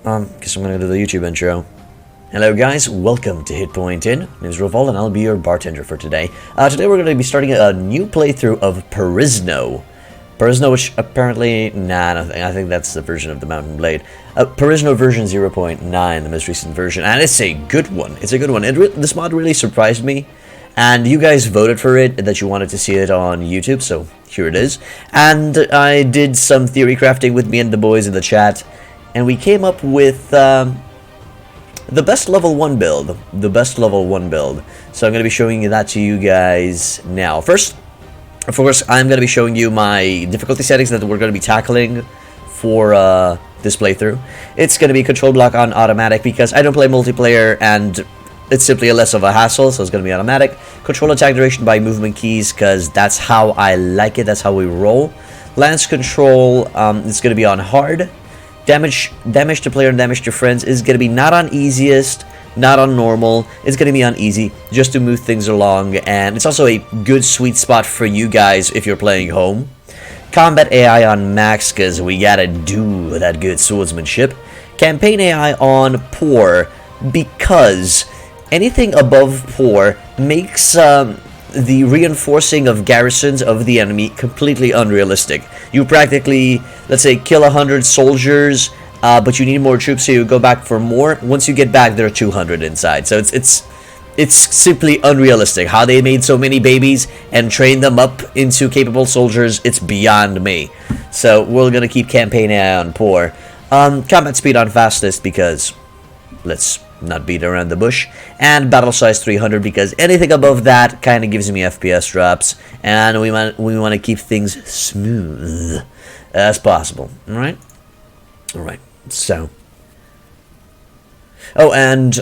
Guess I'm gonna do the YouTube intro. Hello guys, welcome to Hitpoint In. My name is Revol and I'll be your bartender for today. Today we're going to be starting a new playthrough of Perisno. Perisno, which apparently, I think that's the version of the Mountain Blade. Perisno version 0.9, the most recent version, and it's a good one. It's a good one. This mod really surprised me, and you guys voted for it, that you wanted to see it on YouTube, so here it is. And I did some theory crafting with me and the boys in the chat, and we came up with the best level 1 build. The best level 1 build. So I'm going to be showing you that to you guys now. First, of course, I'm going to be showing you my difficulty settings that we're going to be tackling for this playthrough. It's going to be control block on automatic because I don't play multiplayer and it's simply less of a hassle, so it's going to be automatic. Control attack duration by movement keys because that's how I like it, that's how we roll. Lance control, it's going to be on hard. Damage to player and damage to friends is going to be not on easiest, not on normal. It's going to be on easy, just to move things along. And it's also a good sweet spot for you guys if you're playing home. Combat AI on max, because we got to do that good swordsmanship. Campaign AI on poor, because anything above poor makes the reinforcing of garrisons of the enemy completely unrealistic. You practically, let's say, kill 100 soldiers, but you need more troops, so you go back for more. Once you get back, there are 200 inside. So it's simply unrealistic. How they made so many babies and trained them up into capable soldiers, it's beyond me. So we're gonna keep campaign AI on poor. Combat speed on fastest because let's not beat around the bush, and battle size 300 because anything above that kind of gives me FPS drops, and we want to keep things smooth as possible. All right. So, oh, and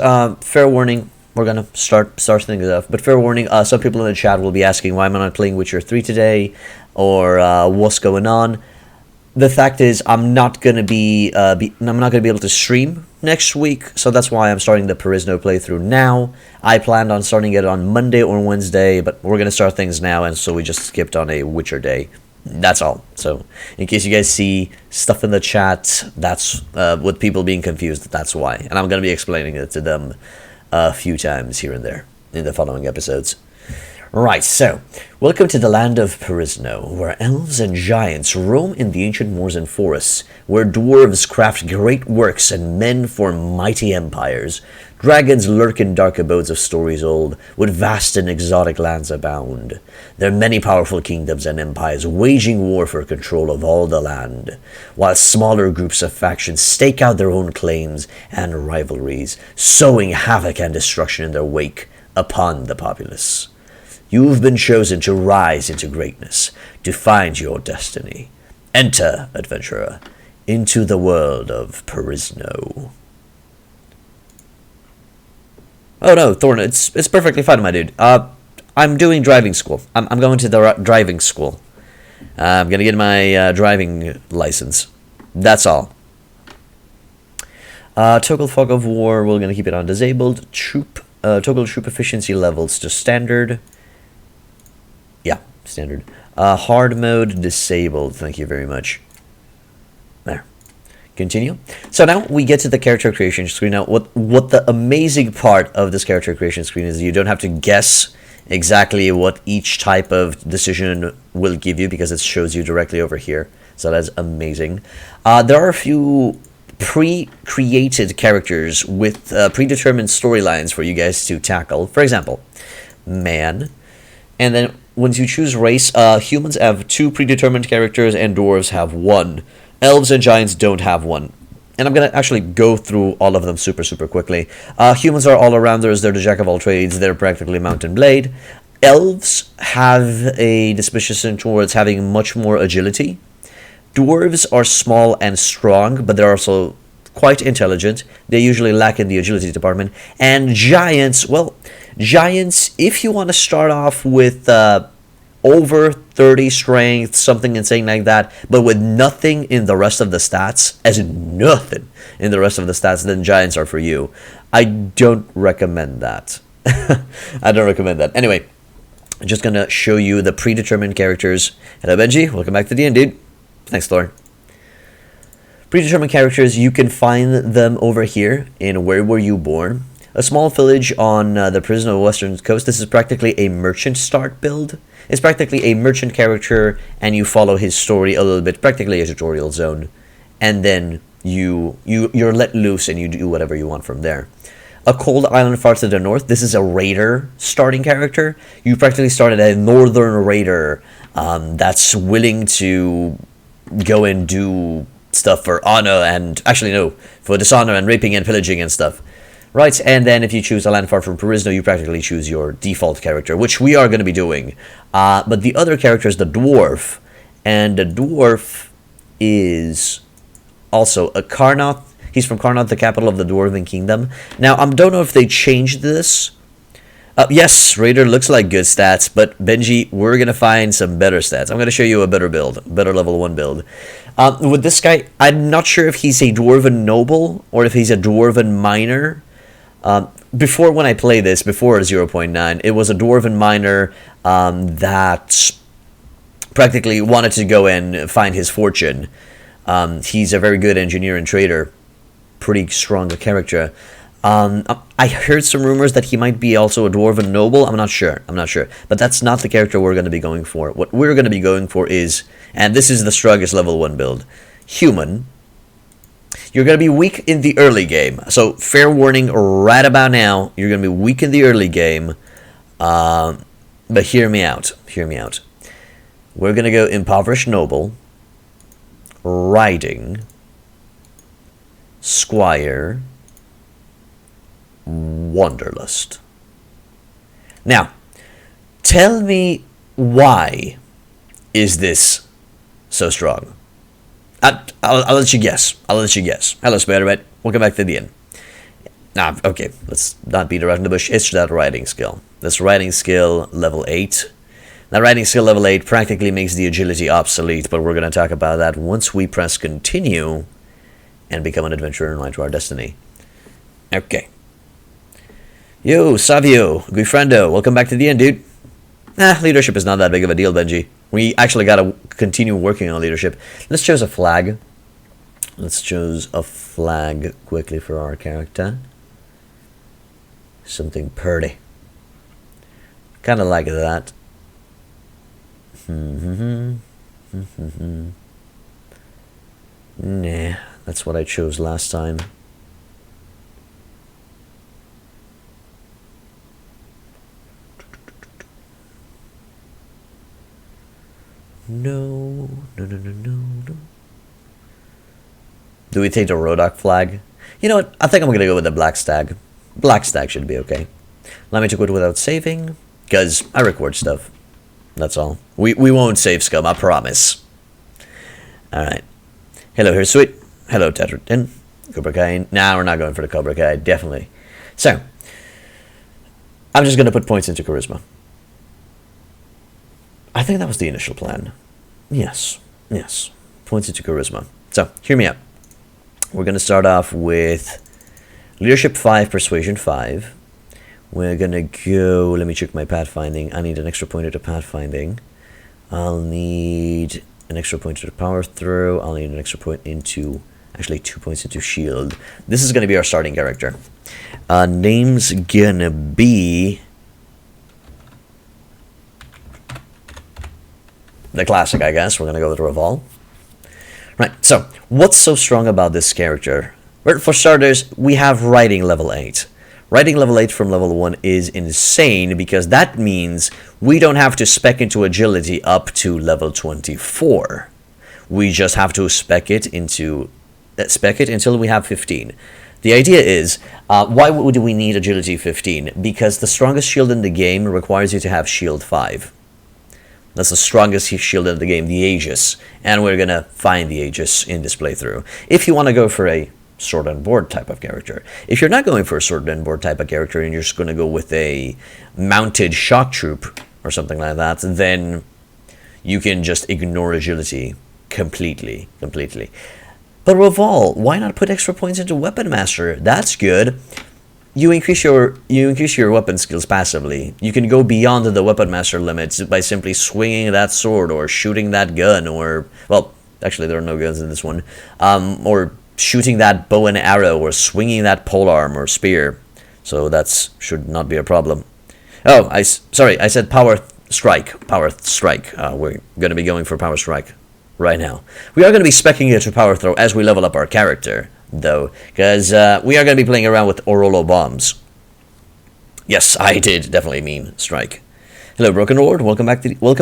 fair warning, we're gonna start things off. But fair warning, some people in the chat will be asking why am I not playing Witcher 3 today, or what's going on. The fact is, I'm not gonna be able to stream next week, so that's why I'm starting the Perisno playthrough now. I planned on starting it on Monday or Wednesday, but we're gonna start things now, and so we just skipped on a Witcher day. That's all. So, in case you guys see stuff in the chat, that's with people being confused. That's why, and I'm gonna be explaining it to them a few times here and there in the following episodes. Right, so, welcome to the land of Perisno, where elves and giants roam in the ancient moors and forests, where dwarves craft great works and men form mighty empires. Dragons lurk in dark abodes of stories old, with vast and exotic lands abound. There are many powerful kingdoms and empires waging war for control of all the land, while smaller groups of factions stake out their own claims and rivalries, sowing havoc and destruction in their wake upon the populace. You've been chosen to rise into greatness, to find your destiny. Enter, adventurer, into the world of Perisno. Oh no, Thorn, it's perfectly fine, my dude. I'm doing driving school. I'm going to the driving school. I'm gonna get my driving license. That's all. Toggle fog of war, we're gonna keep it on disabled. Toggle troop efficiency levels to standard. Yeah, standard. Hard mode disabled. Thank you very much. There. Continue. So now we get to the character creation screen. Now, what the amazing part of this character creation screen is you don't have to guess exactly what each type of decision will give you because it shows you directly over here. So that's amazing. There are a few pre-created characters with predetermined storylines for you guys to tackle. For example, man. And then once you choose race, humans have 2 predetermined characters and dwarves have 1. Elves and giants don't have 1. And I'm going to actually go through all of them super quickly. Humans are all-arounders, they're the jack of all trades, they're practically Mountain Blade. Elves have a disposition towards having much more agility. Dwarves are small and strong, but they're also quite intelligent. They usually lack in the agility department. And giants, well, giants, if you want to start off with over 30 strength, something insane like that, but with nothing in the rest of the stats, as in nothing in the rest of the stats, then giants are for you. I don't recommend that. I don't recommend that. Anyway, I'm just going to show you the predetermined characters. Hello, Benji. Welcome back to the end, dude. Thanks, Thor. Predetermined characters, you can find them over here in Where Were You Born? A small village on the Perisno western coast. This is practically a merchant start build. It's practically a merchant character, and you follow his story a little bit, practically a tutorial zone. And then you're let loose and you do whatever you want from there. A cold island far to the north. This is a raider starting character. You practically started a northern raider that's willing to go and do stuff for honor and actually no, for dishonor and raping and pillaging and stuff. Right, and then if you choose a land far from Perisno, you practically choose your default character, which we are going to be doing. But the other character is the dwarf, and the dwarf is also a Karnoth. He's from Karnoth, the capital of the Dwarven Kingdom. Now, I don't know if they changed this. Yes, Raider looks like good stats, but Benji, we're going to find some better stats. I'm going to show you a better build, better level 1 build. With this guy, I'm not sure if he's a Dwarven Noble or if he's a Dwarven Miner. Before when I played this, before 0.9, it was a Dwarven Miner that practically wanted to go and find his fortune. He's a very good engineer and trader. Pretty strong character. I heard some rumors that he might be also a Dwarven Noble. I'm not sure. But that's not the character we're going to be going for. What we're going to be going for is, and this is the strongest level 1 build, Human. You're going to be weak in the early game. So, fair warning right about now. You're going to be weak in the early game. But hear me out. We're going to go Impoverished Noble, Riding, Squire, Wanderlust. Now, tell me why is this so strong? I'll let you guess. Hello, Spider-Man. Welcome back to the end. Okay, let's not beat around the bush. It's that riding skill. This riding skill, level 8. Now, riding skill level 8 practically makes the agility obsolete, but we're going to talk about that once we press continue and become an adventurer in line to our destiny. Okay. Yo, Savio, Guifrendo, welcome back to the end, dude. Leadership is not that big of a deal, Benji. We actually gotta continue working on leadership. Let's choose a flag. Let's choose a flag quickly for our character. Something pretty. Kinda like that. Nah, that's what I chose last time. No. Do we take the Rodok flag? You know what? I think I'm going to go with the Black Stag. Black Stag should be okay. Let me check it without saving, because I record stuff. That's all. We won't save scum, I promise. Alright. Hello, here, sweet. Hello, Tetratin. Cobra Kai. Nah, we're not going for the Cobra Kai, definitely. So, I'm just going to put points into Charisma. I think that was the initial plan. Yes. Points into Charisma. So, hear me out. We're going to start off with Leadership 5, Persuasion 5. We're going to go... Let me check my pathfinding. I need an extra pointer to pathfinding. I'll need an extra pointer to power throw. I'll need an extra point into... Actually, 2 points into shield. This is going to be our starting character. Name's gonna be... the classic, I guess. We're going to go with Revol. Right, so, what's so strong about this character? Well, for starters, we have Riding level 8. Riding level 8 from level 1 is insane, because that means we don't have to spec into Agility up to level 24. We just have to spec it until we have 15. The idea is, why would we need Agility 15? Because the strongest shield in the game requires you to have Shield 5. That's the strongest shield in the game, the Aegis. And we're going to find the Aegis in this playthrough. If you want to go for a sword and board type of character. If you're not going for a sword and board type of character and you're just going to go with a mounted shock troop or something like that, then you can just ignore agility completely. But Revol, why not put extra points into Weapon Master? That's good. You increase your weapon skills passively. You can go beyond the Weapon Master limits by simply swinging that sword or shooting that gun or, well, Actually, there are no guns in this one. Or shooting that bow and arrow, or swinging that polearm or spear. So that's should not be a problem. Oh, sorry, I said power strike. Power strike. We're going to be going for power strike right now. We are going to be speccing it to power throw as we level up our character, though, because we are going to be playing around with Orolo bombs. Yes, I did definitely mean strike. Hello, Broken Lord. Welcome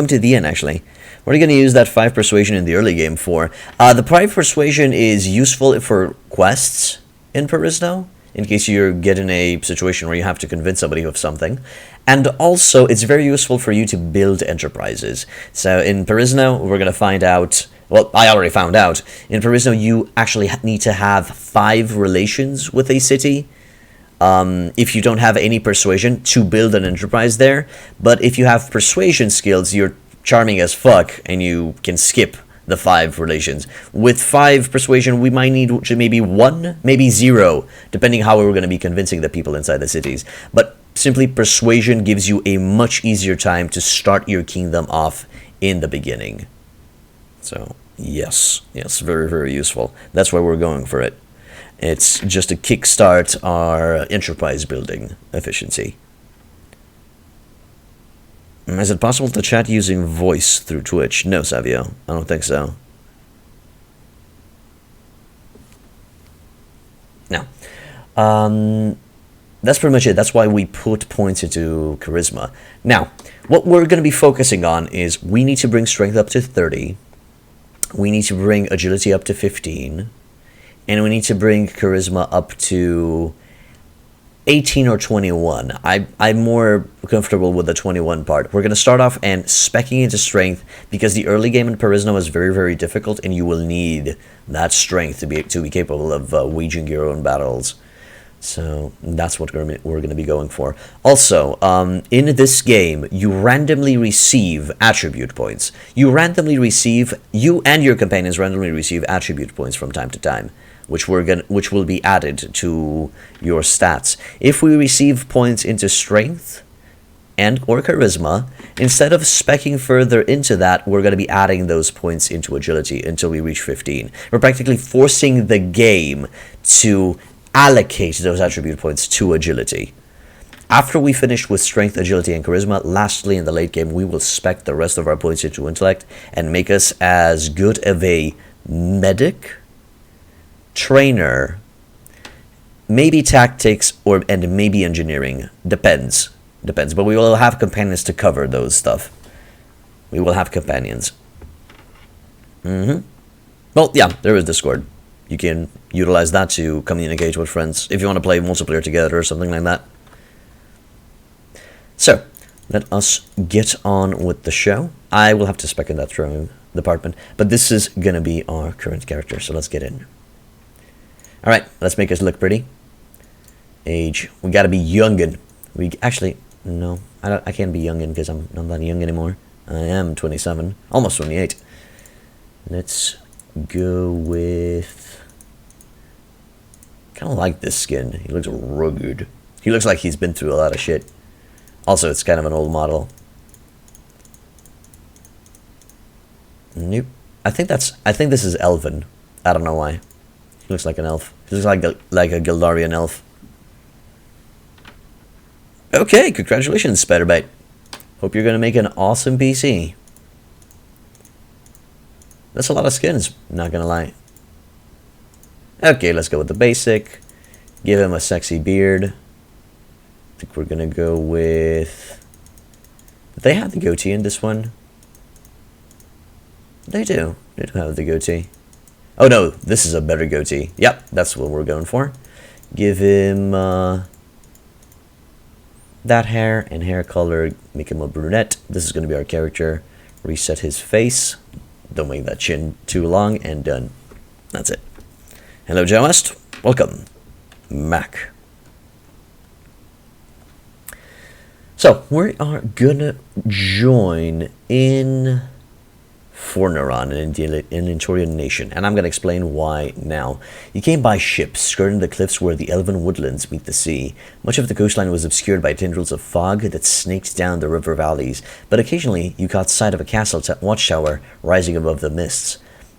to the end, actually. What are you going to use that 5 persuasion in the early game for? The 5 persuasion is useful for quests in Perisno, in case you're getting a situation where you have to convince somebody of something. And also, it's very useful for you to build enterprises. So in Perisno, we're going to find out... Well, I already found out. In Perisno, you actually need to have 5 relations with a city. If you don't have any persuasion, to build an enterprise there. But if you have persuasion skills, you're charming as fuck, and you can skip the 5 relations. With 5 persuasion, we might need maybe 1, maybe 0, depending how we're going to be convincing the people inside the cities. But simply persuasion gives you a much easier time to start your kingdom off in the beginning. So, yes, very, very useful. That's why we're going for it. It's just to kickstart our enterprise building efficiency. Is it possible to chat using voice through Twitch? No, Savio. I don't think so. No. That's pretty much it. That's why we put points into charisma. Now, what we're going to be focusing on is we need to bring strength up to 30. We need to bring agility up to 15. And we need to bring charisma up to 18 or 21. I'm more comfortable with the 21 part. We're going to start off and speccing into strength because the early game in Perisno is very, very difficult, and you will need that strength to be capable of waging your own battles. So that's what we're going to be going for. Also, in this game, you randomly receive attribute points. You and your companions randomly receive attribute points from time to time, which will be added to your stats. If we receive points into strength and or charisma, instead of speccing further into that, we're going to be adding those points into agility until we reach 15. We're practically forcing the game to allocate those attribute points to agility. After we finish with strength, agility, and charisma, lastly in the late game, we will spec the rest of our points into intellect and make us as good of a medic, trainer, maybe tactics, and maybe engineering. Depends. But we will have companions to cover those stuff. We will have companions. Well, yeah, there is Discord. You can utilize that to communicate with friends if you want to play multiplayer together or something like that. So, let us get on with the show. I will have to spec in that throwing department, but this is going to be our current character, so let's get in. Alright, let's make us look pretty. Age. We gotta be youngin'. Actually, no. I can't be youngin' because I'm not that young anymore. I am 27. Almost 28. Let's go with... Kinda like this skin. He looks rugged. He looks like he's been through a lot of shit. Also, it's kind of an old model. Nope. I think this is Elven. I don't know why. He looks like an elf. He looks like a Gildarian elf. Okay, congratulations, Spiderbite. Hope you're gonna make an awesome PC. That's a lot of skins, not gonna lie. Okay, let's go with the basic. Give him a sexy beard. I think we're gonna go with... Did they have the goatee in this one? They do. They do have the goatee. Oh no, this is a better goatee. Yep, that's what we're going for. Give him that hair and hair color. Make him a brunette. This is going to be our character. Reset his face. Don't make that chin too long, and done. That's it. Hello, Joe West. Welcome. Mac. So, we are gonna join in Forneron, an Intorian nation, and I'm going to explain why now. You came by ship, skirting the cliffs where the elven woodlands meet the sea. Much of the coastline was obscured by tendrils of fog that snaked down the river valleys, but occasionally you caught sight of a castle watchtower rising above the mists.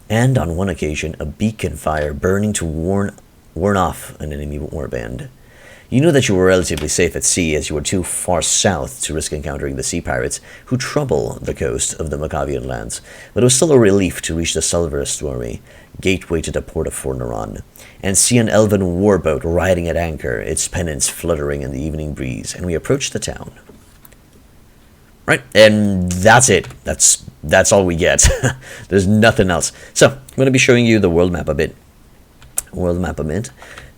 and on one occasion a beacon fire burning to warn off an enemy warband. You knew that you were relatively safe at sea, as you were too far south to risk encountering the sea pirates who trouble the coast of the Macavian lands, but it was still a relief to reach the Silver Estuary, gateway to the port of Forneron, and see an elven warboat riding at anchor, its pennants fluttering in the evening breeze, and we approached the town. Right, and that's it. That's all we get. There's nothing else. So, I'm going to be showing you the world map a bit.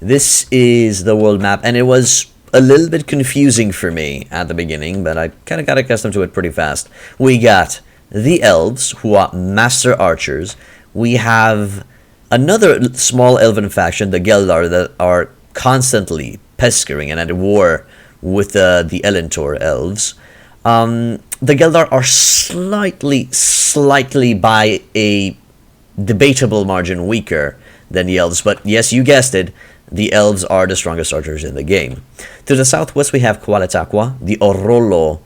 This is the world map, and it was a little bit confusing for me at the beginning, but I kind of got accustomed to it pretty fast. We got the elves, who are master archers. We have another small elven faction, the Geldar, that are constantly pestering and at war with the Elentor elves. The Geldar are slightly by a debatable margin weaker than the elves, but yes, you guessed it, the elves are the strongest archers in the game. To the southwest, we have Qualitaqua, the Orolo,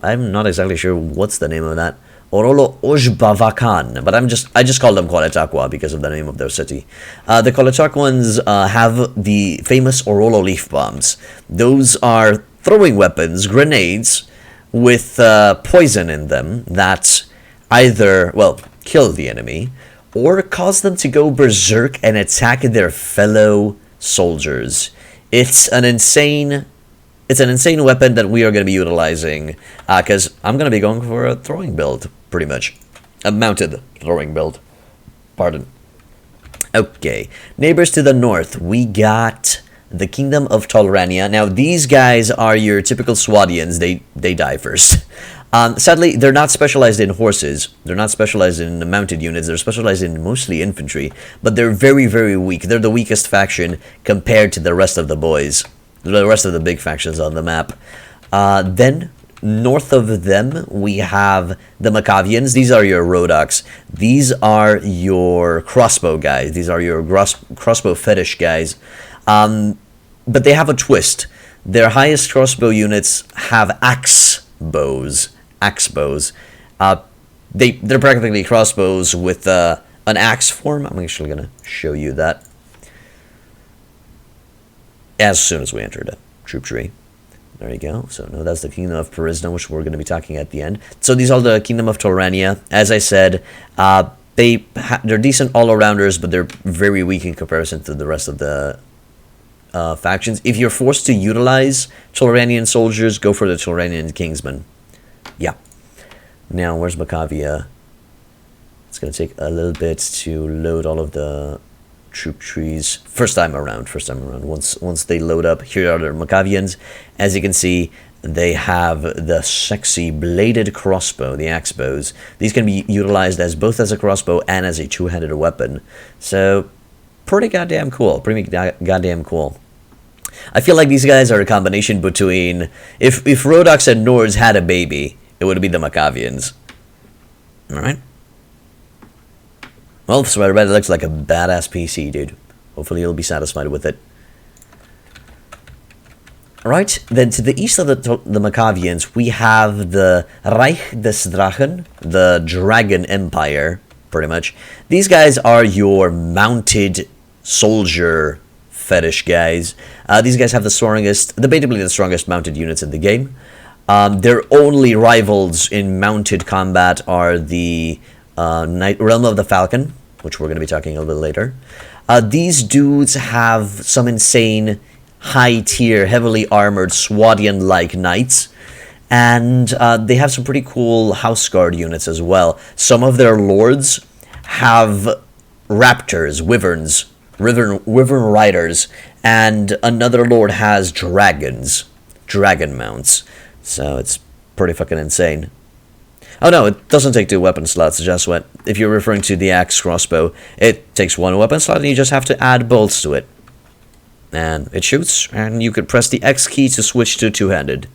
I'm not exactly sure what's the name of that, Orolo Ojbavakan, but I just call them Qualitaqua because of the name of their city. The Qualitaquans have the famous Orolo leaf bombs. Those are throwing weapons, grenades, with poison in them that either, well, kill the enemy, or cause them to go berserk and attack their fellow soldiers. It's an insane weapon that we are going to be utilizing, because I'm going to be going for a throwing build, pretty much. A mounted throwing build. Pardon. Okay, neighbors to the north, we got the Kingdom of Tolrania. Now, these guys are your typical Swadians. They die first. Sadly, they're not specialized in horses. They're not specialized in mounted units. They're specialized in mostly infantry. But they're very, very weak. They're the weakest faction compared to the rest of the boys. The rest of the big factions on the map. Then, north of them, we have the Macavians. These are your Rodox. These are your crossbow guys. These are your crossbow fetish guys. But they have a twist. Their highest crossbow units have axe bows. They're practically crossbows with an axe form. I'm actually going to show you that as soon as we enter the troop tree. There you go. So no, that's the Kingdom of Perisno, which we're going to be talking at the end. So these are the Kingdom of Tolrania. As I said, they're decent all-arounders, but they're very weak in comparison to the rest of the factions. If you're forced to utilize Tolranian soldiers, go for the Tolranian Kingsmen. Yeah. Now, where's Macavia? It's going to take a little bit to load all of the troop trees. First time around. Once they load up, here are the Macavians. As you can see, they have the sexy bladed crossbow, the axe bows. These can be utilized as both as a crossbow and as a two-handed weapon. So, pretty goddamn cool. I feel like these guys are a combination between... If Rodox and Nords had a baby, it would be the Macavians. Alright? Well, so I read it looks like a badass PC, dude. Hopefully you'll be satisfied with it. Alright, then to the east of the Macavians, we have the Reich des Drachen, the Dragon Empire, pretty much. These guys are your mounted soldier fetish guys. These guys have debatably the strongest mounted units in the game. Their only rivals in mounted combat are the Realm of the Falcon, which we're going to be talking a little bit later. These dudes have some insane high-tier, heavily armored, Swadian-like knights. And they have some pretty cool House Guard units as well. Some of their lords have raptors, wyverns, wyvern riders, and another lord has dragons, dragon mounts. So it's pretty fucking insane. Oh no, it doesn't take 2 weapon slots, just what, if you're referring to the axe crossbow, it takes 1 weapon slot and you just have to add bolts to it. And it shoots, and you could press the X key to switch to two-handed.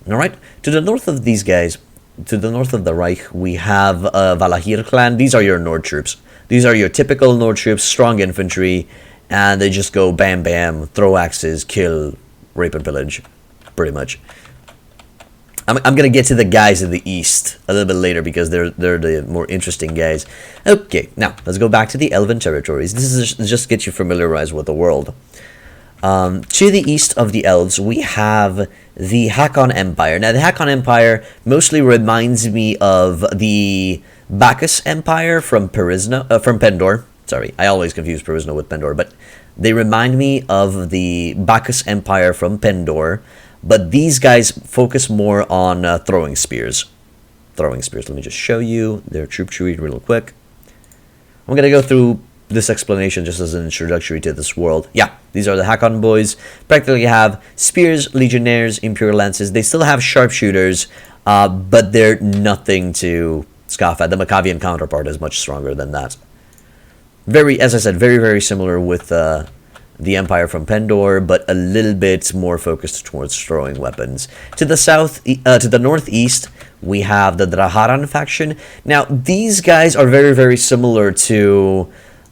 Alright, to the north of these guys, to the north of the Reich, we have Valahir clan. These are your Nord troops. These are your typical Nord troops, strong infantry, and they just go bam bam, throw axes, kill, rape and pillage, pretty much. I'm gonna get to the guys in the east a little bit later because they're the more interesting guys. Okay, now let's go back to the Elven territories. This is just to get you familiarized with the world. To the east of the elves, we have the Hakon Empire. Now, the Hakon Empire mostly reminds me of the Bacchus Empire from Pendor. Sorry, I always confuse Perisno with Pendor, but they remind me of the Bacchus Empire from Pendor. But these guys focus more on throwing spears. Throwing spears. Let me just show you their troop tree real quick. I'm gonna go through this explanation just as an introductory to this world. Yeah, these are the Hakon boys. Practically have spears, legionnaires, imperial lances. They still have sharpshooters, but they're nothing to scoff at. The Maccabian counterpart is much stronger than that. Very, as I said, very, very similar with the Empire from Pendor, but a little bit more focused towards throwing weapons. To the south, to the northeast, we have the Draharan faction. Now, these guys are very, very similar to,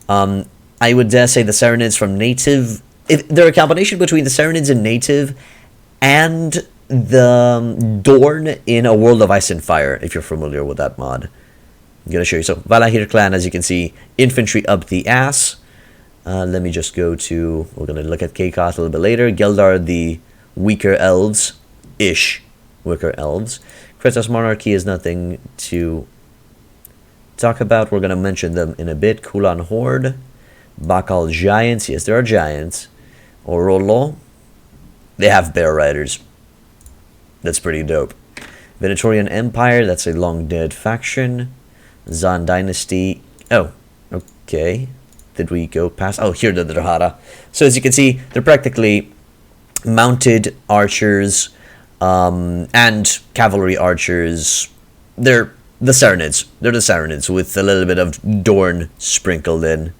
I would dare say, the Sarranids from Native. They're a combination between the Sarranids in Native and the Dorn in A World of Ice and Fire, if you're familiar with that mod. I'm going to show you. So, Valahir clan, as you can see, infantry up the ass. Let me just go to, we're going to look at Keikoth a little bit later. Geldar, the weaker elves-ish. Weaker elves. Kretos Monarchy is nothing to talk about. We're going to mention them in a bit. Kulan Horde. Bakal Giants. Yes, there are giants. Orolo. They have bear riders. That's pretty dope. Venatorian Empire. That's a long-dead faction. Zann Dynasty. Oh, okay. Did we go past? Oh, here the Drahara. So as you can see, they're practically mounted archers and cavalry archers. They're the Sarranids. They're the Sarranids with a little bit of Dorn sprinkled in.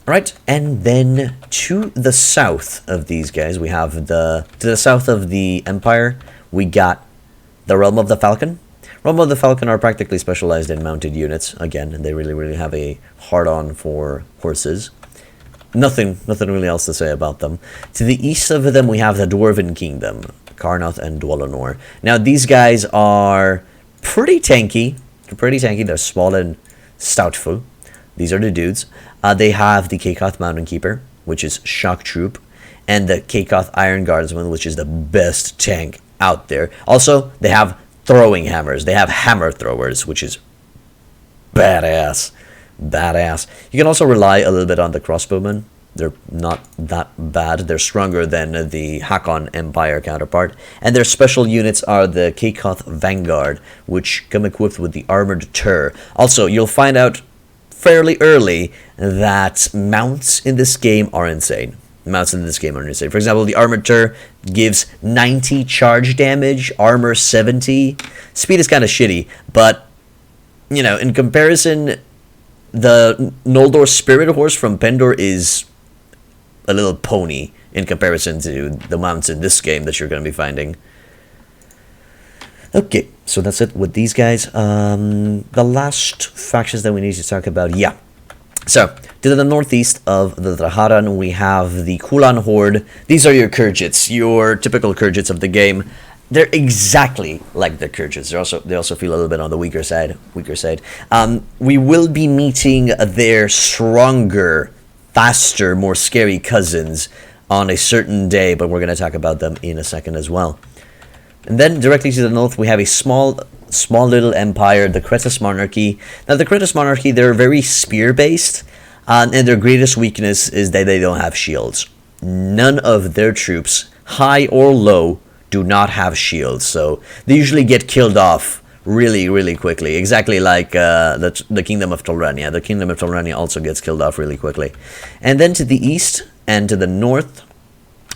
Right, and then to the south of these guys, we have to the south of the Empire, we got the Realm of the Falcon. Realm of the Falcon are practically specialized in mounted units, again, and they really, really have a hard-on for horses. Nothing really else to say about them. To the east of them, we have the Dwarven Kingdom, Karnoth and Dwellanor. Now, these guys are pretty tanky. They're small and stoutful. These are the dudes. They have the Keikoth Mountain Keeper, which is Shock Troop, and the Keikoth Iron Guardsman, which is the best tank out there. Also, they have throwing hammers. They have hammer throwers, which is badass. Badass. You can also rely a little bit on the crossbowmen. They're not that bad. They're stronger than the Hakon Empire counterpart. And their special units are the Keikoth Vanguard, which come equipped with the Armored Tur. Also, you'll find out fairly early that mounts in this game are insane. For example, the Armored Tur gives 90 charge damage, armor 70. Speed is kind of shitty, but, you know, in comparison, the Noldor Spirit Horse from Pendor is a little pony in comparison to the mounts in this game that you're going to be finding. Okay, so that's it with these guys. The last factions that we need to talk about, yeah. So, to the northeast of the Draharan, we have the Kulan Horde. These are your Khergits, your typical Khergits of the game. They're exactly like the Khergits. They also feel a little bit on the weaker side. We will be meeting their stronger, faster, more scary cousins on a certain day, but we're going to talk about them in a second as well. And then directly to the north, we have a small little empire, the Kretos Monarchy. Now, the Kretos Monarchy, they're very spear-based, and their greatest weakness is that they don't have shields. None of their troops, high or low, do not have shields, so they usually get killed off really, really quickly. Exactly like the Kingdom of Tolrania. The Kingdom of Tolrania also gets killed off really quickly. And then to the east and to the north,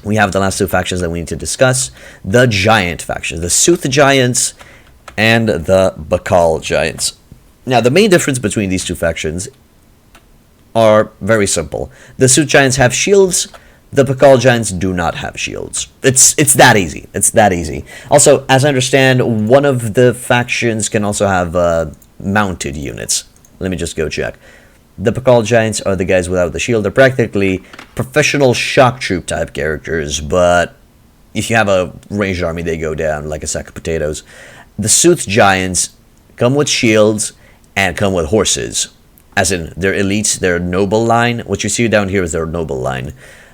we have the last two factions that we need to discuss. The Giant faction, the Sooth Giants and the Bakal Giants. Now, the main difference between these two factions are very simple. The Sooth Giants have shields. The Bakal Giants do not have shields. It's that easy. It's that easy. Also, as I understand, one of the factions can also have mounted units. Let me just go check. The Pakal Giants are the guys without the shield. They're practically professional shock troop type characters, but if you have a ranged army, they go down like a sack of potatoes. The Sooth Giants come with shields and come with horses. As in, they're elites, their noble line. What you see down here is their noble line.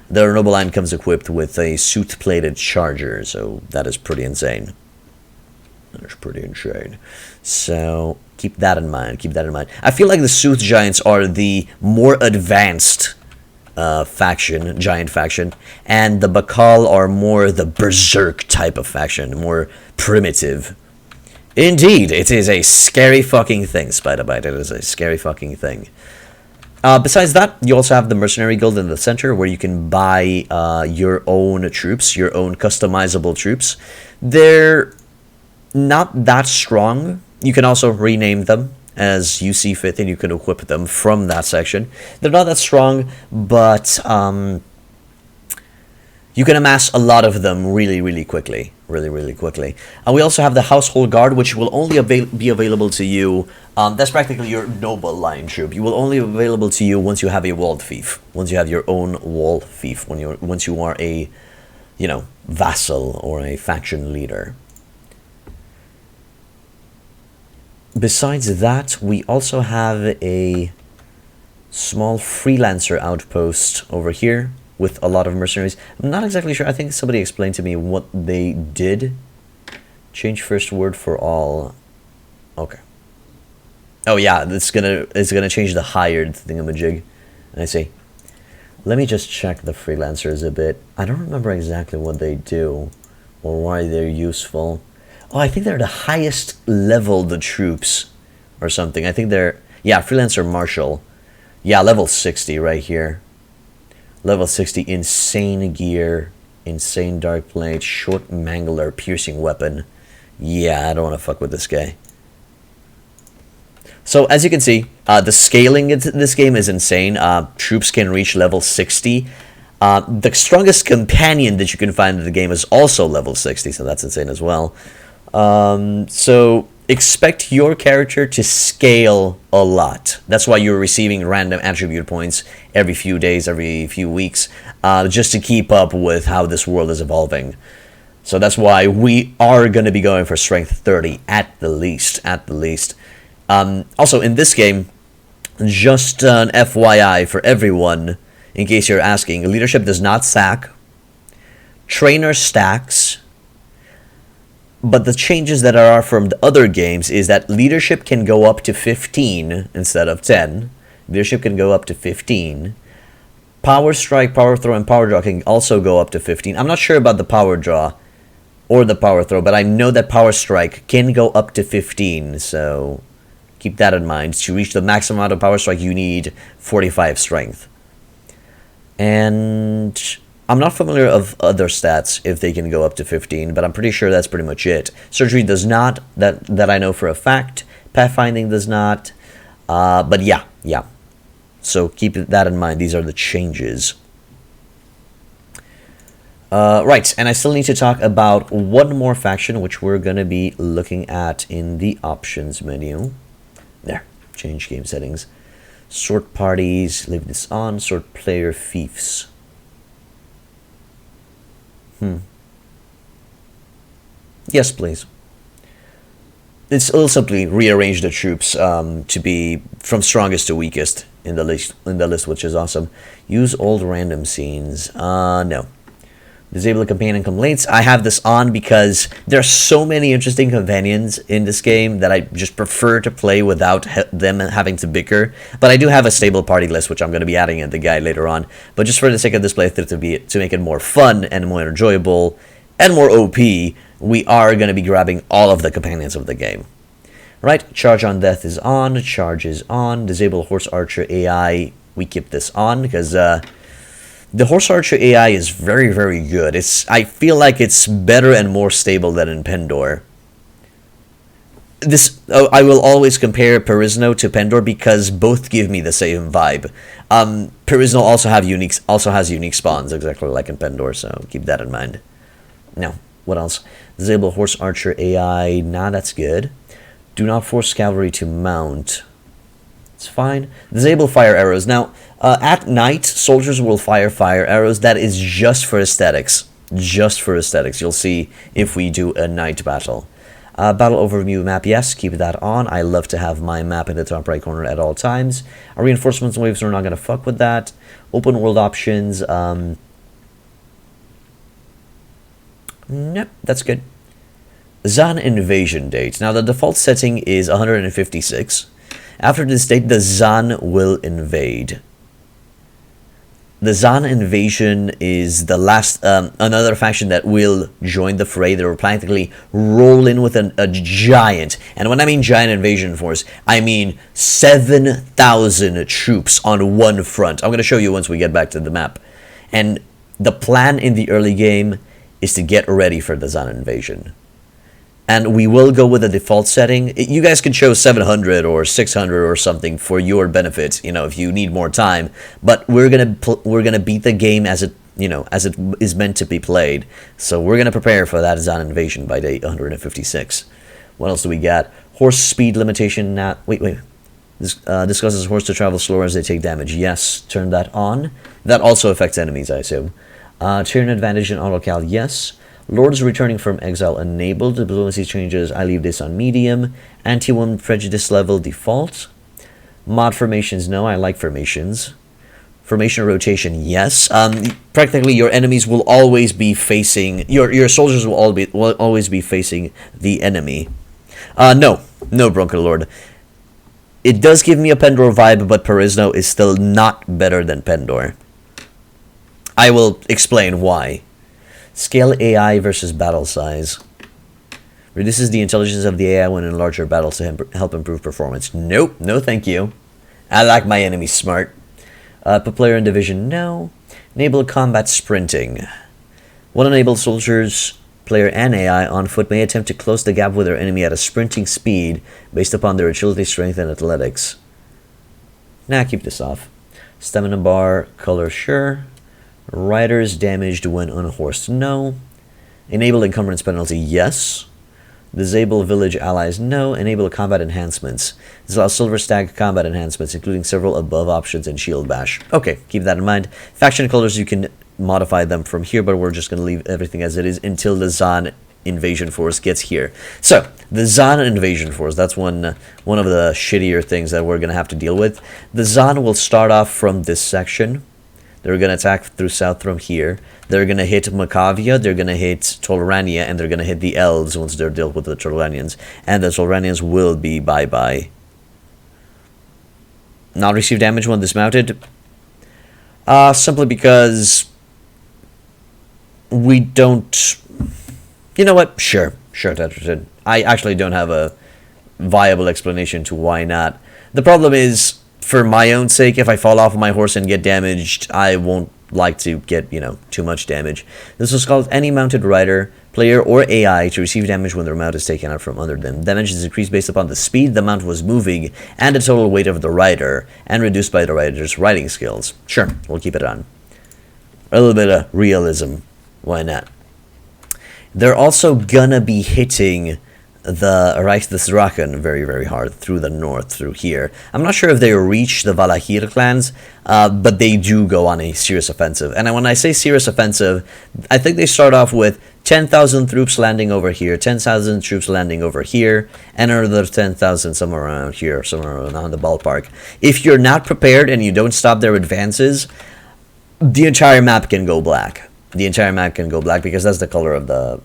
Their noble line comes equipped with a Sooth-plated charger, so that is pretty insane. That's pretty insane. So keep that in mind. Keep that in mind. I feel like the Sooth Giants are the more advanced giant faction, and the Bakal are more the berserk type of faction, more primitive. Indeed, it is a scary fucking thing, Spider-Bite. It is a scary fucking thing. Besides that, you also have the Mercenary Guild in the center, where you can buy your own troops, your own customizable troops. They're not that strong. You can also rename them as you see fit, and you can equip them from that section. They're not that strong, but you can amass a lot of them really quickly. Really quickly. And we also have the Household Guard, which will only be available to you. That's practically your noble line troop. You will only be available to you once you have a walled fief. Once you have your own walled fief. Once you are a, vassal or a faction leader. Besides that, we also have a small freelancer outpost over here with a lot of mercenaries. I'm not exactly sure. I think somebody explained to me what they did. Change first word for all. Okay. Oh yeah, it's gonna change the hired thingamajig. I see. Let me just check the freelancers a bit. I don't remember exactly what they do or why they're useful. Oh, I think they're the highest leveled troops or something. I think they're, yeah, Freelancer Marshal. Yeah, level 60 right here. Level 60, insane gear, insane dark plate, short mangler, piercing weapon. Yeah, I don't want to fuck with this guy. So, as you can see, the scaling in this game is insane. Troops can reach level 60. The strongest companion that you can find in the game is also level 60, so that's insane as well. So expect your character to scale a lot. That's why you're receiving random attribute points every few days, every few weeks, just to keep up with how this world is evolving. So that's why we are going to be going for strength 30 at the least, also in this game, just an FYI for everyone, in case you're asking, leadership does not sack, trainer stacks. But the changes that are from the other games is that leadership can go up to 15 instead of 10. Leadership can go up to 15. Power strike, power throw, and power draw can also go up to 15. I'm not sure about the power draw or the power throw, but I know that power strike can go up to 15. So keep that in mind. To reach the maximum amount of power strike, you need 45 strength. And I'm not familiar of other stats if they can go up to 15, but I'm pretty sure that's pretty much it. Surgery does not, that I know for a fact. Pathfinding does not. But yeah. So keep that in mind. These are the changes. Right, and I still need to talk about one more faction, which we're going to be looking at in the options menu. There, change game settings. Sort parties, leave this on. Sort player fiefs. Yes, please. It'll simply rearrange the troops to be from strongest to weakest in the list, which is awesome. Use old random scenes. No. Disable companion complaints. I have this on because there are so many interesting companions in this game that I just prefer to play without them having to bicker. But I do have a stable party list, which I'm going to be adding in the guide later on. But just for the sake of this playthrough, to make it more fun and more enjoyable and more OP, we are going to be grabbing all of the companions of the game. Right, Charge on Death is on, Charge is on, Disable Horse Archer AI, we keep this on because the Horse Archer AI is very good. I feel like it's better and more stable than in Pendor. I will always compare Perisno to Pendor because both give me the same vibe. Perisno also has unique spawns, exactly like in Pendor, so keep that in mind. Now, what else? Disable Horse Archer AI, nah, that's good. Do not force cavalry to mount. It's fine. Disable fire arrows. Now, at night, soldiers will fire fire arrows. That is just for aesthetics. Just for aesthetics. You'll see if we do a night battle. Battle overview map, yes, keep that on. I love to have my map in the top right corner at all times. Our reinforcements waves, we're not going to fuck with that. Open world options, nope, that's good. Zann invasion date. Now the default setting is 156. After this date, the Zann will invade. The Zann invasion is the last, another faction that will join the fray. They will practically roll in with a giant, and when I mean giant invasion force, I mean 7,000 troops on one front. I'm going to show you once we get back to the map. And the plan in the early game is to get ready for the Zann invasion. And we will go with a default setting. You guys can show 700 or 600 or something for your benefit, you know, if you need more time. But we're gonna beat the game as it, you know, as it is meant to be played. So we're gonna prepare for that Zann invasion by day 156. What else do we got? Horse speed limitation. Wait. This discusses horse to travel slower as they take damage. Yes, turn that on. That also affects enemies, I assume. Turn advantage in autocal. Yes. Lords returning from exile enabled. Diplomacy changes, I leave this on medium. Anti-woman prejudice level default. Mod formations, no, I like formations. Formation rotation, yes. Practically your enemies will always be facing, your soldiers will always be facing the enemy. No, Bronco Lord. It does give me a Pendor vibe, but Perisno is still not better than Pendor. I will explain why. Scale AI versus battle size. Reduces the intelligence of the AI when in larger battles to help improve performance. Nope, no thank you. I like my enemies smart. Put player in division, no. Enable combat sprinting. One enabled soldiers, player and AI on foot may attempt to close the gap with their enemy at a sprinting speed based upon their agility, strength, and athletics. Nah, keep this off. Stamina bar, color, sure. Riders damaged when unhorsed, no. Enable encumbrance penalty, yes. Disable village allies, no. Enable combat enhancements. This allows silver stag combat enhancements, including several above options and shield bash. Okay, keep that in mind. Faction colors, you can modify them from here, but we're just going to leave everything as it is until the Zann invasion force gets here. So, the Zann invasion force, that's one of the shittier things that we're going to have to deal with. The Zann will start off from this section. They're going to attack through south from here. They're going to hit Makavia, they're going to hit Tolrania, and they're going to hit the elves once they're dealt with the Tolranians. And the Tolranians will be bye-bye. Not receive damage when dismounted? Simply because we don't... You know what? Sure, Tetraton. I actually don't have a viable explanation to why not. The problem is, for my own sake, if I fall off of my horse and get damaged, I won't like to get, you know, too much damage. This is called any mounted rider, player, or AI to receive damage when their mount is taken out from under them. Damage is increased based upon the speed the mount was moving and the total weight of the rider, and reduced by the rider's riding skills. Sure, we'll keep it on. A little bit of realism. Why not? They're also gonna be hitting the Reich des Drachen very, very hard through the north, through here. I'm not sure if they reach the Valahir clans, but they do go on a serious offensive. And when I say serious offensive, I think they start off with 10,000 troops landing over here, 10,000 troops landing over here, and another 10,000 somewhere around here, somewhere around the ballpark. If you're not prepared and you don't stop their advances, the entire map can go black. The entire map can go black because that's the color of the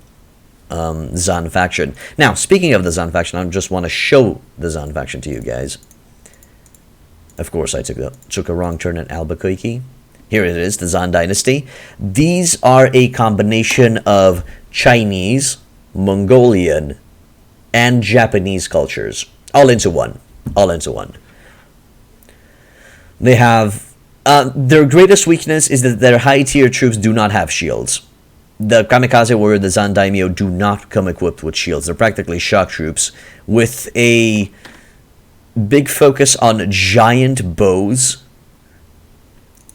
Zann faction. Now, speaking of the Zann faction, I just want to show the Zann faction to you guys. Of course, I took a wrong turn at Albuquerque. Here it is, the Zann dynasty. These are a combination of Chinese, Mongolian, and Japanese cultures. All into one. All into one. They have... their greatest weakness is that their high-tier troops do not have shields. The Kamikaze Warrior, the Zann Daimyo, do not come equipped with shields. They're practically shock troops with a big focus on giant bows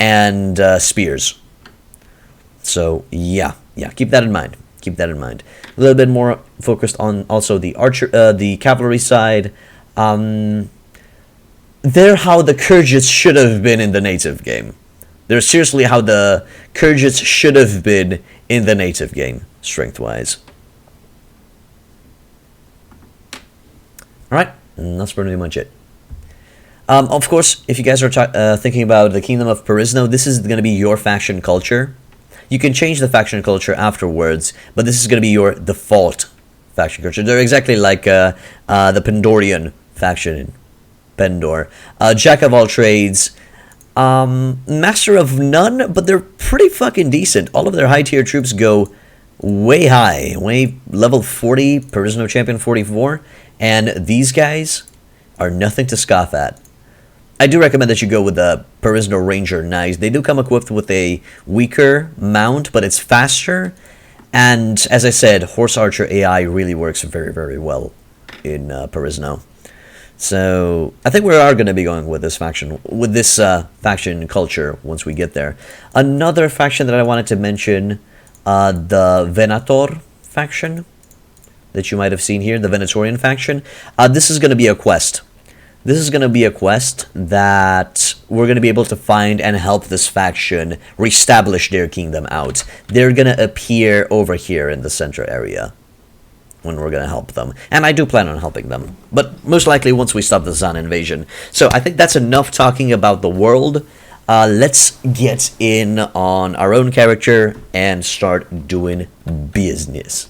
and spears. So, yeah, keep that in mind. Keep that in mind. A little bit more focused on also the the cavalry side. they're how the Kyrgyz should have been in the native game. They're seriously how the Kyrgyz should have been in the native game, strength-wise. Alright, and that's pretty much it. Of course, if you guys are thinking about the Kingdom of Perisno, this is going to be your faction culture. You can change the faction culture afterwards, but this is going to be your default faction culture. They're exactly like the Pendorian faction in Pendor. Jack of all trades, master of none, but they're pretty fucking decent. All of their high tier troops go way high, way level 40, Perisno champion 44, and these guys are nothing to scoff at. I do recommend that you go with the Perisno Ranger Knights. They do come equipped with a weaker mount, but it's faster. And as I said, Horse Archer AI really works very, very well in Perisno. So I think we are going to be going with this faction, faction culture once we get there. Another faction that I wanted to mention, the Venator faction that you might have seen here, the Venatorian faction. This is going to be a quest. This is going to be a quest that we're going to be able to find and help this faction reestablish their kingdom out. They're going to appear over here in the center area when we're going to help them. And I do plan on helping them, but most likely once we stop the Zann invasion. So I think that's enough talking about the world. Let's get in on our own character and start doing business.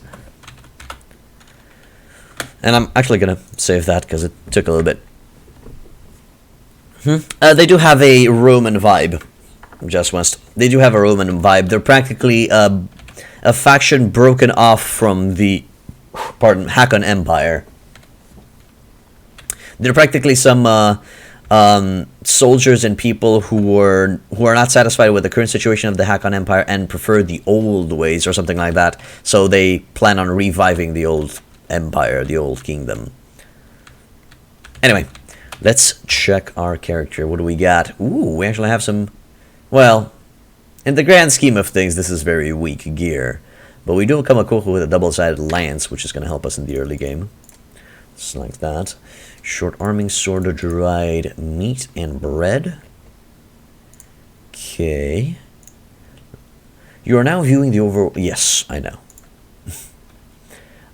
And I'm actually going to save that because it took a little bit. They do have a Roman vibe, just west. They do have a Roman vibe. They're practically a faction broken off from the, Hakon Empire. They're practically some soldiers and people who are not satisfied with the current situation of the Hakon Empire and prefer the old ways or something like that. So they plan on reviving the old empire, the old kingdom. Anyway. Let's check our character. What do we got? Ooh, we actually have some... Well, in the grand scheme of things, this is very weak gear. But we do come equipped with a double-sided lance, which is going to help us in the early game. Just like that. Short arming sword, dried meat and bread. Okay. You are now viewing the overall... Yes, I know.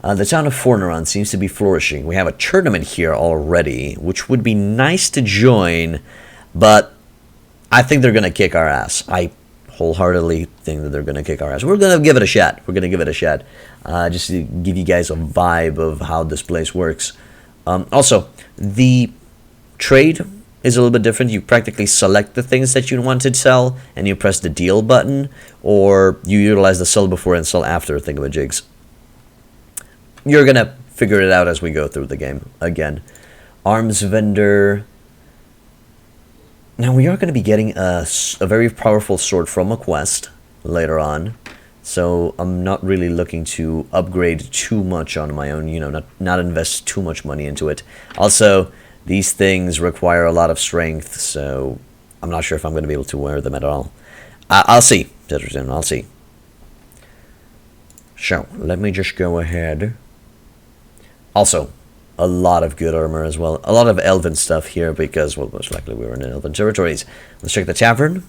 The town of Forneron seems to be flourishing. We have a tournament here already, which would be nice to join, but I think they're going to kick our ass. I wholeheartedly think that they're going to kick our ass. We're going to give it a shot. We're going to give it a shot, just to give you guys a vibe of how this place works. Also, the trade is a little bit different. You practically select the things that you want to sell, and you press the deal button, or you utilize the sell before and sell after thingamajigs. You're going to figure it out as we go through the game. Again, arms vendor. Now, we are going to be getting a very powerful sword from a quest later on. So, I'm not really looking to upgrade too much on my own. You know, not invest too much money into it. Also, these things require a lot of strength. So, I'm not sure if I'm going to be able to wear them at all. I'll see. I'll see. So, let me just go ahead. Also, a lot of good armor as well. A lot of elven stuff here because, well, most likely we were in elven territories. Let's check the tavern.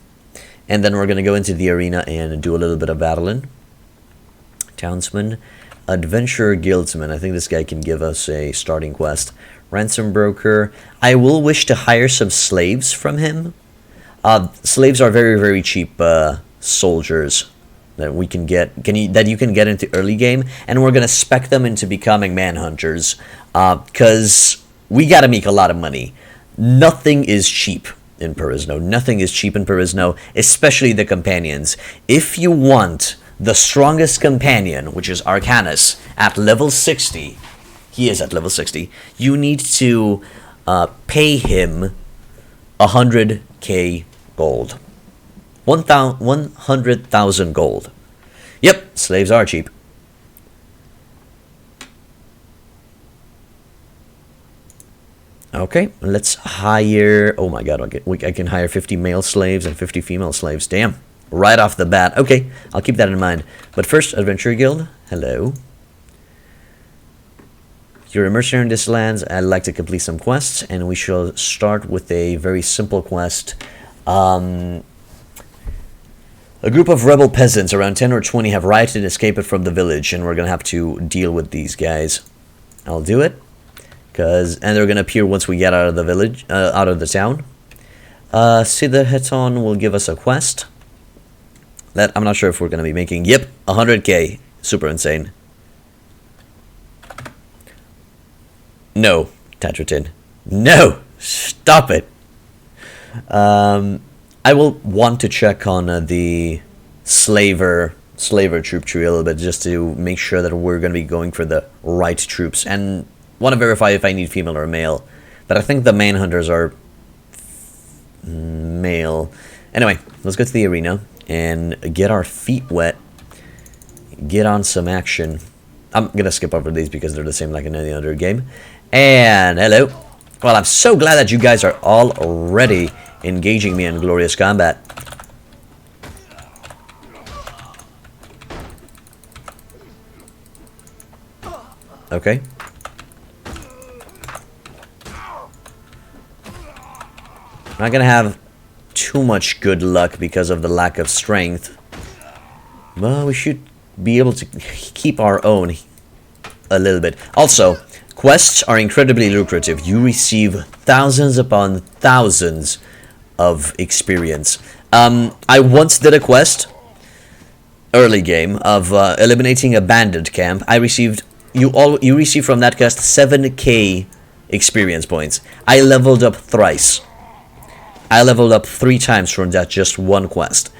And then we're going to go into the arena and do a little bit of battling. Townsman. Adventurer Guildsman. I think this guy can give us a starting quest. Ransom Broker. I will wish to hire some slaves from him. Slaves are very, very cheap soldiers that we can get, that you can get into early game, and we're gonna spec them into becoming manhunters, because we gotta make a lot of money. Nothing is cheap in Perisno. Nothing is cheap in Perisno, especially the companions. If you want the strongest companion, which is Arcanus, at level 60, he is at level 60, you need to pay him 100k gold. 100,000 gold. Yep, slaves are cheap. Okay, let's hire... Oh my god, I can hire 50 male slaves and 50 female slaves. Damn. Right off the bat. Okay, I'll keep that in mind. But first, Adventure Guild. Hello. You're a mercenary in this land. I'd like to complete some quests, and we shall start with a very simple quest. A group of rebel peasants, around 10 or 20, have rioted and escaped from the village, and we're going to have to deal with these guys. I'll do it, and they're going to appear once we get out of the village, out of the town. Siddharton will give us a quest. That I'm not sure if we're going to be making. Yep, 100k. Super insane. No, Tatratin. No! Stop it! I will want to check on the slaver troop tree a little bit, just to make sure that we're going to be going for the right troops, and want to verify if I need female or male. But I think the manhunters are male. Anyway, let's go to the arena and get our feet wet. Get on some action. I'm going to skip over these because they're the same like in any other game. And hello. Well, I'm so glad that you guys are already engaging me in glorious combat. Okay. Not gonna have too much good luck because of the lack of strength. Well, we should be able to keep our own a little bit. Also, quests are incredibly lucrative. You receive thousands upon thousands of experience. I once did a quest, early game, of eliminating a bandit camp. I received, you receive from that quest 7k experience points. I leveled up thrice. I leveled up 3 times from that just one quest.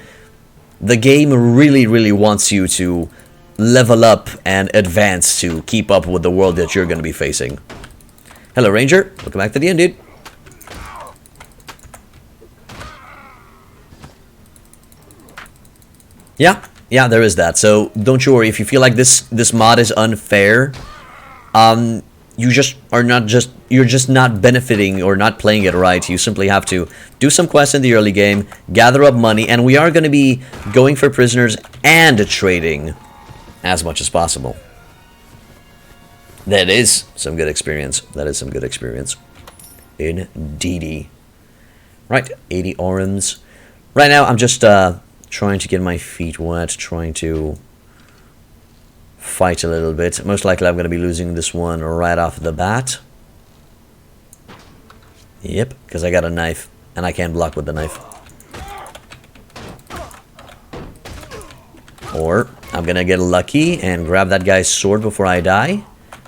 The game really wants you to level up and advance to keep up with the world that you're going to be facing. Hello, Ranger. Welcome back to the end, dude. Yeah, there is that. So don't you worry if you feel like this mod is unfair. You're just not benefiting or not playing it right. You simply have to do some quests in the early game, gather up money, and we are going to be going for prisoners and trading as much as possible. That is some good experience. That is some good experience. Indeedy. Right, 80 orams. Right now, I'm just trying to get my feet wet, trying to fight a little bit. Most likely I'm going to be losing this one right off the bat. Yep, because I got a knife, and I can't block with the knife. Or I'm going to get lucky and grab that guy's sword before I die,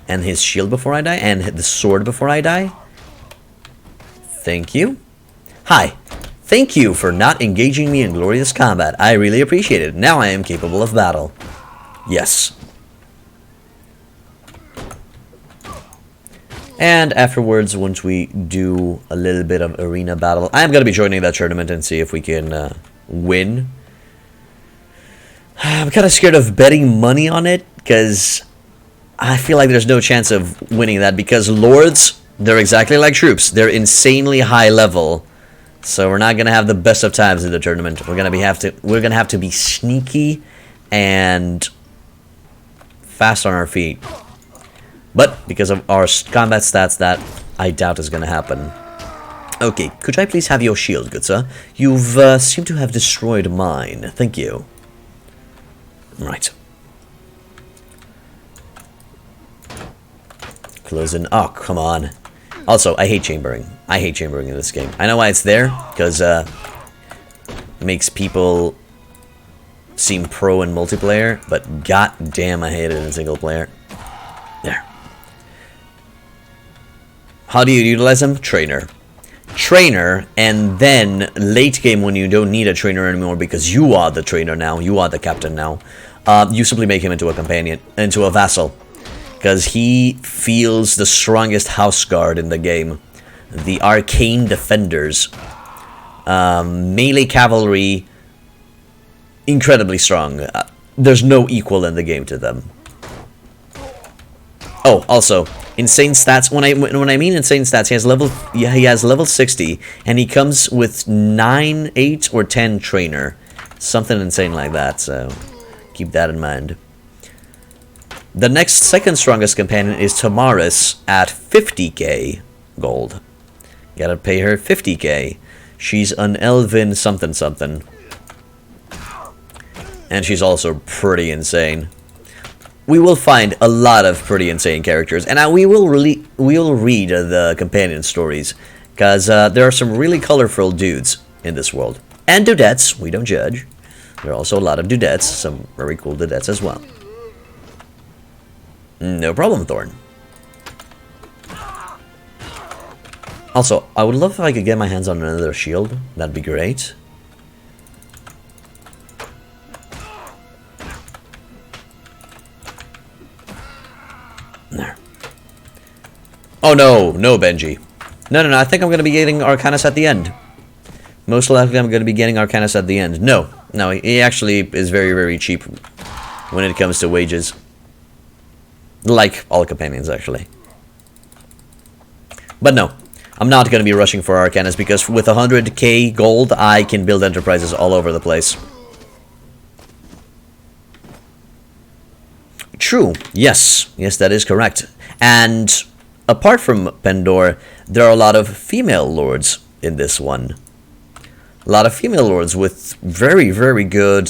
and his shield before I die, and hit the sword before I die. Thank you. Hi. Thank you for not engaging me in glorious combat. I really appreciate it. Now I am capable of battle. Yes. And afterwards, once we do a little bit of arena battle, I'm going to be joining that tournament and see if we can win. I'm kind of scared of betting money on it, because I feel like there's no chance of winning that, because Lords, they're exactly like troops. They're insanely high level. So we're not going to have the best of times in the tournament. We're going to have to be sneaky and fast on our feet. But because of our combat stats, that I doubt is going to happen. Okay, could I please have your shield, good sir? You've seemed to have destroyed mine. Thank you. Right. Close in. Oh, come on. Also, I hate chambering. I hate chambering in this game. I know why it's there, because it makes people seem pro in multiplayer, but goddamn, I hate it in single player. There. How do you utilize them? Trainer. Trainer, and then late game when you don't need a trainer anymore because you are the trainer now, you are the captain now, you simply make him into a companion, into a vassal. Because he feels the strongest house guard in the game. The arcane defenders. Melee cavalry. Incredibly strong. There's no equal in the game to them. Oh, also, insane stats. When I mean insane stats, he has level 60, and he comes with 9, 8, or 10 trainer. Something insane like that, so keep that in mind. The next second strongest companion is Tamaris at 50k gold. Gotta pay her 50k. She's an elven something something. And she's also pretty insane. We will find a lot of pretty insane characters, and we will read the companion stories, because there are some really colorful dudes in this world. And dudettes, we don't judge. There are also a lot of dudettes, some very cool dudettes as well. No problem, Thorn. Also, I would love if I could get my hands on another shield. That'd be great. There. Oh no, no Benji. No, I think I'm going to be getting Arcanus at the end. Most likely I'm going to be getting Arcanus at the end. No, he actually is very, very cheap when it comes to wages. Like all companions, actually. But no, I'm not going to be rushing for Arcanus, because with 100k gold, I can build enterprises all over the place. True. Yes, that is correct. And apart from Pendor, there are a lot of female lords in this one. A lot of female lords with very, very good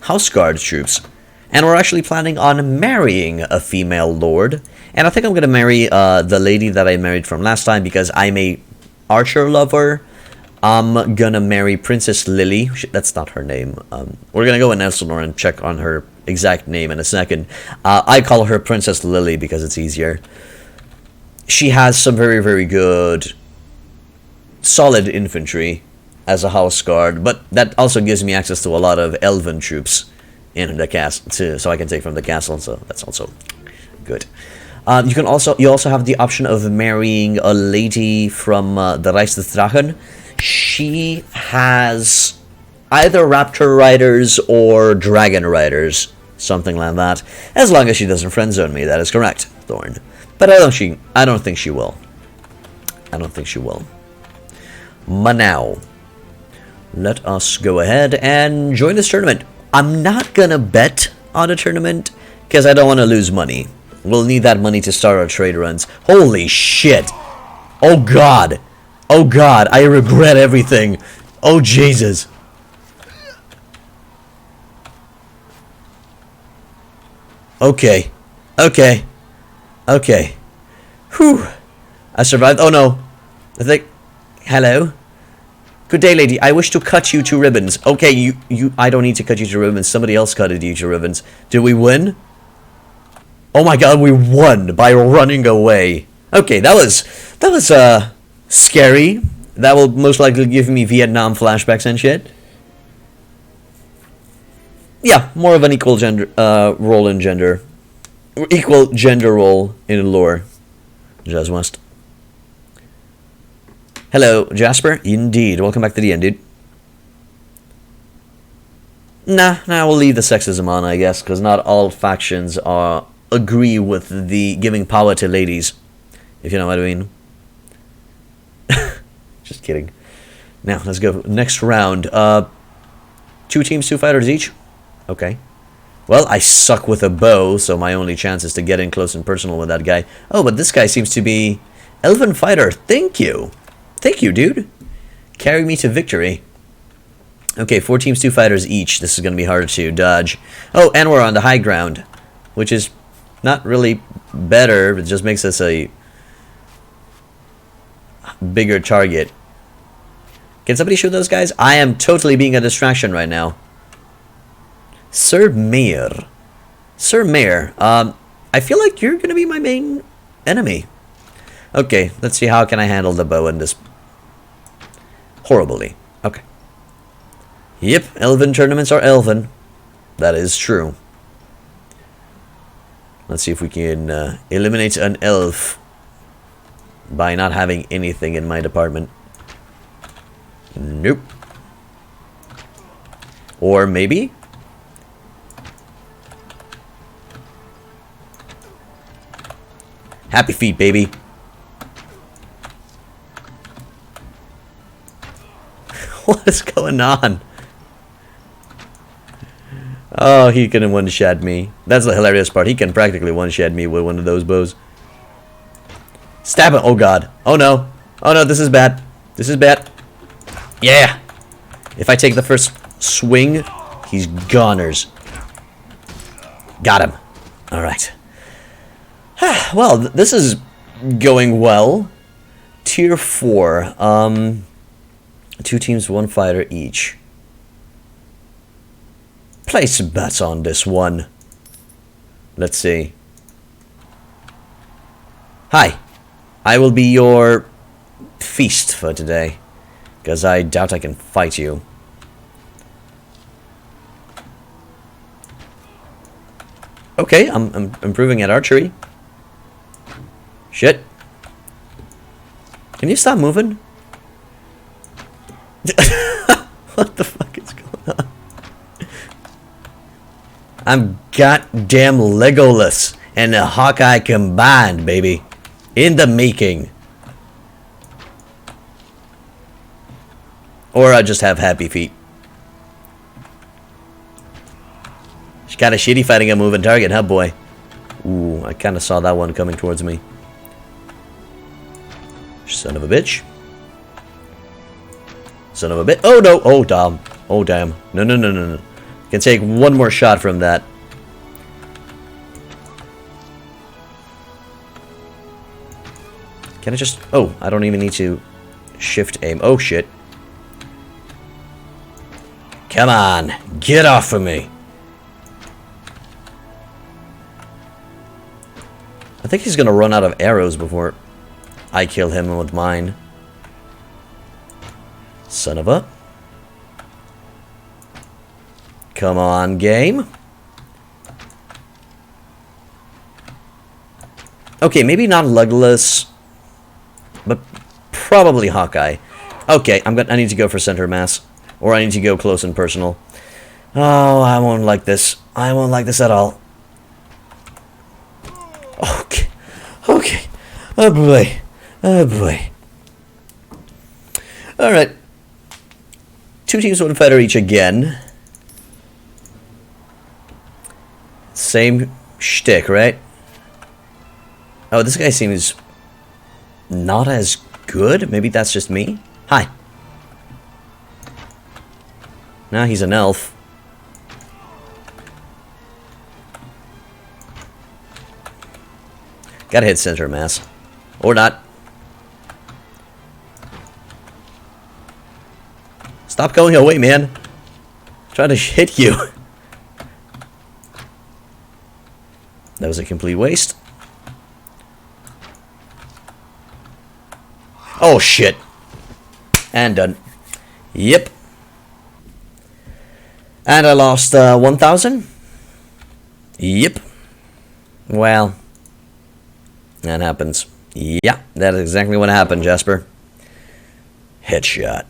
house guard troops. And we're actually planning on marrying a female lord. And I think I'm going to marry the lady that I married from last time, because I'm a archer lover. I'm going to marry Princess Lily. That's not her name. We're going to go in Elsinore and check on her exact name in a second. I call her Princess Lily because it's easier. She has some very, very good solid infantry as a house guard, but that also gives me access to a lot of elven troops in the castle too, so I can take from the castle, so that's also good. You also have the option of marrying a lady from the Reichsdrachen. She has either raptor riders or dragon riders, something like that. As long as she doesn't friend zone me, that is correct, Thorn. But I don't think she will. I don't think she will. But now, let us go ahead and join this tournament. I'm not gonna bet on the tournament because I don't want to lose money. We'll need that money to start our trade runs. Holy shit! Oh god! Oh god! I regret everything. Oh Jesus! Okay. Okay. Okay. Whew. I survived. Oh no. I think... Hello? Good day, lady. I wish to cut you to ribbons. Okay, I don't need to cut you to ribbons. Somebody else cut you to ribbons. Did we win? Oh my god, we won by running away. Okay, that was scary. That will most likely give me Vietnam flashbacks and shit. Yeah, more of an equal gender role in gender. Equal gender role in lore. Just must. Hello, Jasper. Indeed. Welcome back to the end, dude. Nah, we'll leave the sexism on, I guess, because not all factions agree with the giving power to ladies, if you know what I mean. Just kidding. Now, let's go next round. 2 teams, 2 fighters each. Okay. Well, I suck with a bow, so my only chance is to get in close and personal with that guy. Oh, but this guy seems to be Elven Fighter. Thank you. Thank you, dude. Carry me to victory. Okay, 4 teams, 2 fighters each. This is going to be harder to dodge. Oh, and we're on the high ground, which is not really better. It just makes us a bigger target. Can somebody shoot those guys? I am totally being a distraction right now. Sir Mayor. Sir Mayor, I feel like you're going to be my main enemy. Okay, let's see how can I handle the bow in this. Horribly. Okay. Yep, elven tournaments are elven. That is true. Let's see if we can eliminate an elf by not having anything in my department. Nope. Or maybe? Happy feet, baby. What is going on? Oh, he can one-shot me. That's the hilarious part. He can practically one-shot me with one of those bows. Stab him. Oh, God. Oh, no. Oh, no, this is bad. This is bad. Yeah. If I take the first swing, he's goners. Got him. All right. Well, this is going well. Tier 4. 2 teams, 1 fighter each. Place bets on this one. Let's see. Hi. I will be your feast for today. Because I doubt I can fight you. Okay, I'm improving at archery. Shit. Can you stop moving? What the fuck is going on? I'm goddamn Legolas and a Hawkeye combined, baby. In the making. Or I just have happy feet. It's kind of shitty fighting a moving target, huh, boy? Ooh, I kind of saw that one coming towards me. Son of a bitch. Son of a bitch. Oh, no. Oh, damn. Oh, damn. No, no, no, no, no. Can take one more shot from that. Can I just... Oh, I don't even need to shift aim. Oh, shit. Come on. Get off of me. I think he's going to run out of arrows before I kill him with mine. Son of a... Come on, game. Okay, maybe not Legolas, but probably Hawkeye. Okay, I need to go for center mass, or I need to go close and personal. Oh, I won't like this. I won't like this at all. Okay, okay. Oh boy, oh boy. All right. 2 teams, 1 fighter each again. Same shtick, right? Oh, this guy seems not as good. Maybe that's just me. Hi. Now he's an elf. Gotta hit center mass. Or not. Stop going away, man. I'm trying to hit you. That was a complete waste. Oh, shit. And done. Yep. And I lost 1,000? Yep. Well, that happens. Yeah, that is exactly what happened, Jasper. Headshot.